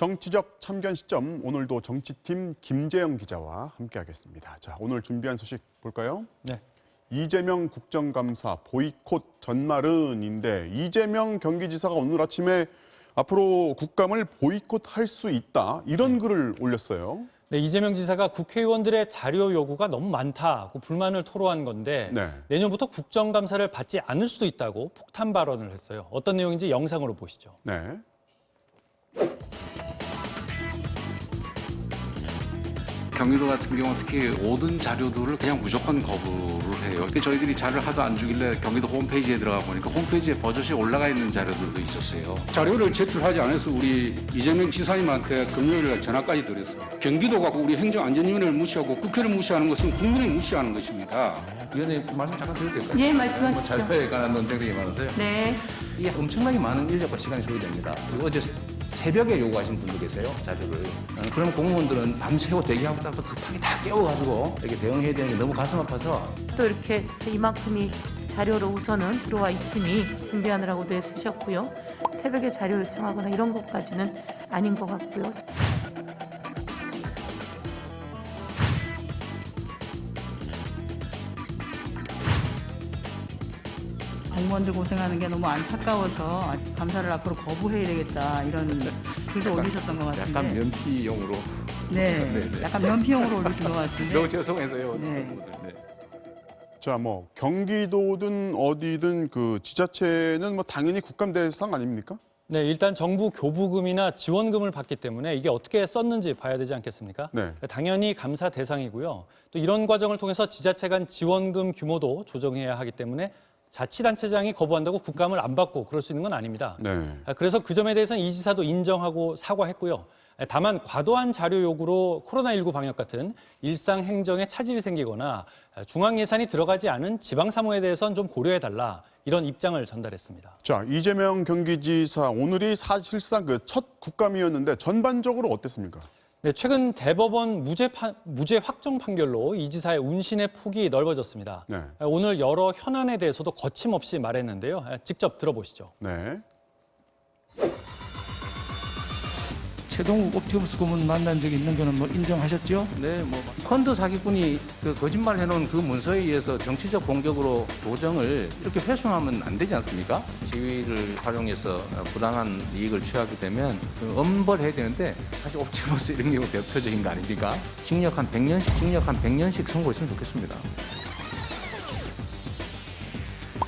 정치적 참견 시점, 오늘도 정치팀 김재영 기자와 함께하겠습니다. 자, 오늘 준비한 소식 볼까요? 네. 이재명 국정감사 보이콧 전말은인데 이재명 경기지사가 오늘 아침에 앞으로 국감을 보이콧할 수 있다 이런 글을 올렸어요. 네, 이재명 지사가 국회의원들의 자료 요구가 너무 많다고 불만을 토로한 건데 네. 내년부터 국정감사를 받지 않을 수도 있다고 폭탄 발언을 했어요. 어떤 내용인지 영상으로 보시죠. 네. 경기도 같은 경우 특히 모든 자료들을 그냥 무조건 거부를 해요. 그러니까 저희들이 자료를 하도 안 주길래 경기도 홈페이지에 들어가 보니까 홈페이지에 버젓이 올라가 있는 자료들도 있었어요. 자료를 제출하지 않아서 우리 이재명 지사님한테 금요일에 전화까지 드렸어요. 경기도가 우리 행정안전위원회를 무시하고 국회를 무시하는 것은 국민을 무시하는 것입니다. 위원님 말씀 잠깐 드려도 될까요? 예, 말씀하십시오. 자료에 관한 논쟁들이 많으세요. 네. 이게 엄청나게 많은 인력과 시간이 소요됩니다. 그리고 어제 새벽에 요구하신 분도 계세요, 자료를. 그럼 공무원들은 밤새고 대기하다가 급하게 다 깨워가지고 이렇게 대응해야 되는 게 너무 가슴 아파서. 또 이렇게 이만큼이 자료로 우선은 들어와 있으니 준비하느라고도 애쓰셨고요. 새벽에 자료 요청하거나 이런 것까지는 아닌 것 같고요. 공무원들 고생하는 게 너무 안타까워서 감사를 앞으로 거부해야 되겠다 이런 글도 올리셨던 것 같은데. 약간 면피용으로. 네, 약간 면피용으로 올리신 것 같은데. 너무 죄송해서요. 네. 자, 뭐 경기도든 어디든 그 지자체는 뭐 당연히 국감 대상 아닙니까? 네, 일단 정부 교부금이나 지원금을 받기 때문에 이게 어떻게 썼는지 봐야 되지 않겠습니까? 네. 당연히 감사 대상이고요. 또 이런 과정을 통해서 지자체 간 지원금 규모도 조정해야 하기 때문에 자치단체장이 거부한다고 국감을 안 받고 그럴 수 있는 건 아닙니다. 네. 그래서 그 점에 대해서는 이 지사도 인정하고 사과했고요. 다만 과도한 자료 요구로 코로나19 방역 같은 일상 행정에 차질이 생기거나 중앙 예산이 들어가지 않은 지방 사무에 대해서는 좀 고려해달라 이런 입장을 전달했습니다. 자, 이재명 경기지사 오늘이 사실상 그 첫 국감이었는데 전반적으로 어땠습니까? 네, 최근 대법원 무죄 확정 판결로 이 지사의 운신의 폭이 넓어졌습니다. 네. 오늘 여러 현안에 대해서도 거침없이 말했는데요. 직접 들어보시죠. 네. 최동욱 옵티머스 고문 만난 적이 있는 거는 뭐 인정하셨죠? 네, 뭐 펀드 사기꾼이 그 거짓말 해놓은 그 문서에 의해서 정치적 공격으로 도정을 이렇게 훼손하면 안 되지 않습니까? 지위를 활용해서 부당한 이익을 취하게 되면 그 엄벌해야 되는데 사실 옵티머스 이런 경우 대표적인 거 아닙니까? 징역 한 100년씩 선고했으면 좋겠습니다.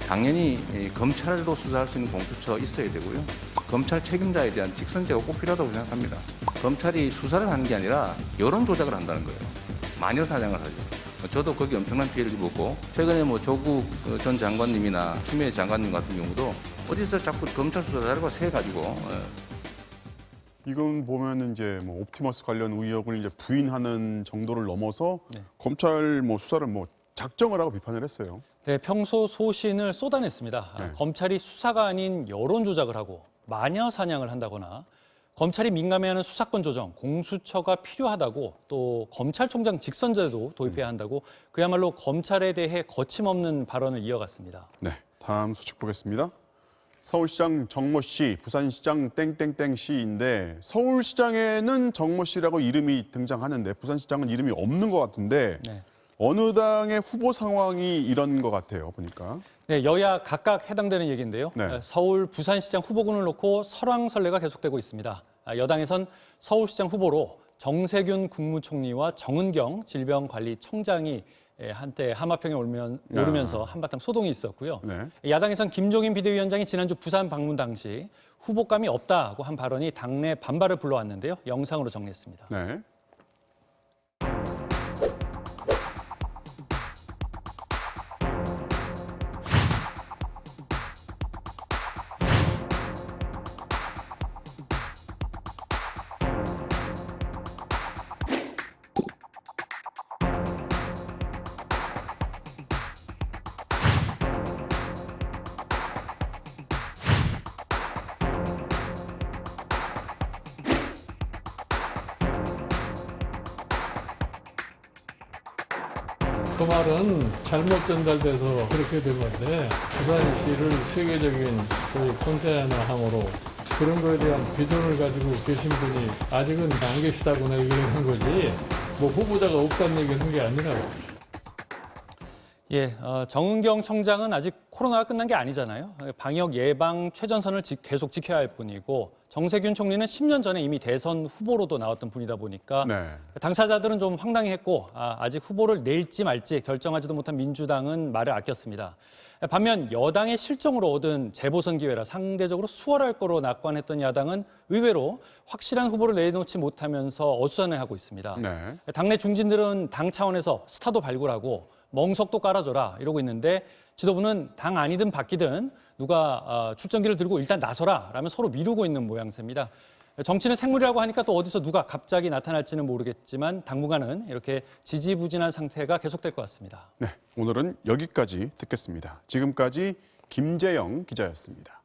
당연히 검찰로 수사할 수 있는 공수처 있어야 되고요. 검찰 책임자에 대한 직선제가 꼭 필요하다고 생각합니다. 검찰이 수사를 하는 게 아니라 여론 조작을 한다는 거예요. 마녀 사냥을 하죠. 저도 거기 엄청난 피해를 입었고 최근에 뭐 조국 전 장관님이나 추미애 장관님 같은 경우도 어디서 자꾸 검찰 수사 자료가 새가지고 이건 보면 이제 뭐 옵티머스 관련 의혹을 이제 부인하는 정도를 넘어서 네. 검찰 뭐 수사를 뭐 작정을 하고 비판을 했어요. 네, 평소 소신을 쏟아냈습니다. 네. 검찰이 수사가 아닌 여론 조작을 하고 마녀 사냥을 한다거나 검찰이 민감해하는 수사권 조정, 공수처가 필요하다고 또 검찰총장 직선제도 도입해야 한다고 그야말로 검찰에 대해 거침없는 발언을 이어갔습니다. 네, 다음 소식 보겠습니다. 서울시장 정모 씨, 부산시장 땡땡땡 씨인데 서울시장에는 정모 씨라고 이름이 등장하는데 부산시장은 이름이 없는 것 같은데 네. 어느 당의 후보 상황이 이런 것 같아요, 보니까. 네, 여야 각각 해당되는 얘기인데요. 네. 서울, 부산시장 후보군을 놓고 설왕설래가 계속되고 있습니다. 여당에선 서울시장 후보로 정세균 국무총리와 정은경 질병관리청장이 한때 하마평에 오르면서 한바탕 소동이 있었고요. 네. 야당에선 김종인 비대위원장이 지난주 부산 방문 당시 후보감이 없다고 한 발언이 당내 반발을 불러왔는데요. 영상으로 정리했습니다. 네. 그 말은 잘못 전달돼서 그렇게 된 건데 부산시를 세계적인 소위 콘테이너항으로 그런 거에 대한 비전을 가지고 계신 분이 아직은 안 계시다거나 이러는 거지 뭐 후보자가 없다는 얘기를 한 게 아니라. 예, 정은경 청장은 아직 코로나가 끝난 게 아니잖아요. 방역 예방 최전선을 계속 지켜야 할 뿐이고 정세균 총리는 10년 전에 이미 대선 후보로도 나왔던 분이다 보니까 네. 당사자들은 좀 황당했고 아직 후보를 낼지 말지 결정하지도 못한 민주당은 말을 아꼈습니다. 반면 여당의 실정으로 얻은 재보선 기회라 상대적으로 수월할 거로 낙관했던 야당은 의외로 확실한 후보를 내놓지 못하면서 어수선해하고 있습니다. 네. 당내 중진들은 당 차원에서 스타도 발굴하고 멍석도 깔아줘라 이러고 있는데 지도부는 당 아니든 바뀌든 누가 출정기를 들고 일단 나서라 라면 서로 미루고 있는 모양새입니다. 정치는 생물이라고 하니까 또 어디서 누가 갑자기 나타날지는 모르겠지만 당분간은 이렇게 지지부진한 상태가 계속될 것 같습니다. 네, 오늘은 여기까지 듣겠습니다. 지금까지 김재영 기자였습니다.